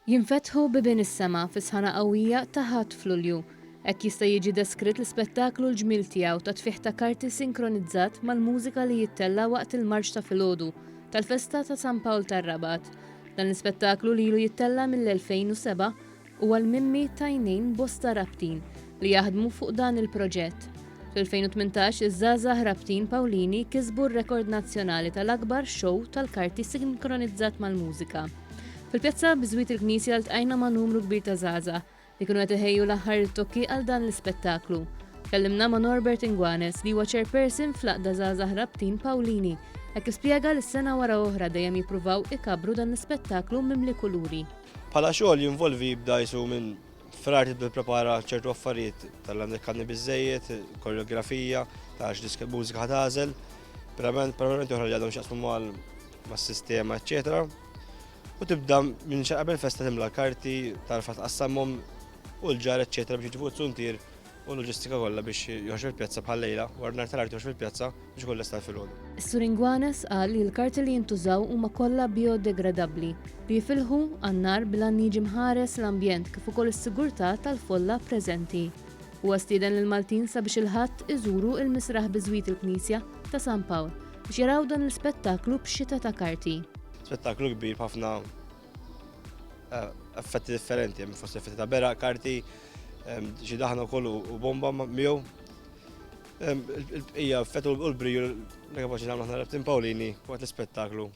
Jinfetħu bibien is-sema fi sħana qawwija ta' ħadd f'Lulju. Hekk jista' jiġi deskritt l-spettaklu l-ġmil tiegħu ta' tfigħ ta' karti sinkronizzat mal-mużika li jittella waqt il-Marċ ta' filgħodu tal-Festa ta' San Pawl tar-Rabat. Dan l-ispettaklu li ilu jittella mill-2007 huwa l-mimmi ta' jnejn bosta rabtin li jaħdmu fuq dan il-proġett. Fil-2018 iż-żgħażagħ Rabtin Pawlini kisbu r-rekord nazzjonali tal-akbar show tal-karti sinkronizzat mal-mużika. Fil-pjazza biżwiet il-Knisja ltqajna ma' numru kbir ta' żgħażagħ li kienu qed iħejju l-aħħar it-tokki għal dan l-ispettaklu. Kellimna ma' Norbert Ingwanes li huwa chairperson fl-Aqda Żgħażagħ Rabtin Pawlini hekk ispjega li s-sena wara oħra dejjem jippruvaw ikabru dan l-ispettaklu mimli kuluri. Bħala xogħol jinvolvi jibda jsu minn frar tipprepara ċertu affarijiet tal-għandek kanni biżejjed, koreografija, ta' x'disk mużika ħatażel, permanenti oħra li għadhom x'jaqsmu mas-sistema, eċċetera. U tibda minn qabel festa timla karti, tarfa tqassamhom u l-ġar eċċetera biex jiġibu t-suntir u l-loġistika kollha biex joħroġ fil-pjazza bħal lejla, wara nhar tal-arti joħroġ fil-pjazza biex kollha stal filgħodu. Is-Sur Ingwanes qal li l-karti li jintużaw huma kollha biodegradabbli li jifilħu għan-nar bil-għan jiġi mħares l-ambjent kif ukoll is-sigurtà tal-folla preżenti. Huwa stieden lil Maltin sabiex il-ħadd iżuru l-misraħ biżwiet il-Knisja ta' San Pawl biex jaraw dan l-ispettaklu b'xita ta' karti. Spettaklu kbir b'ħafna effetti differenti, fost effetti ta' beraq, karti, xi daħna wkoll u bomba miegħu. Il-bqija effett u l-briju li kapaċi nagħmlu aħna Rabtin Pawlini waqt l-ispettaklu.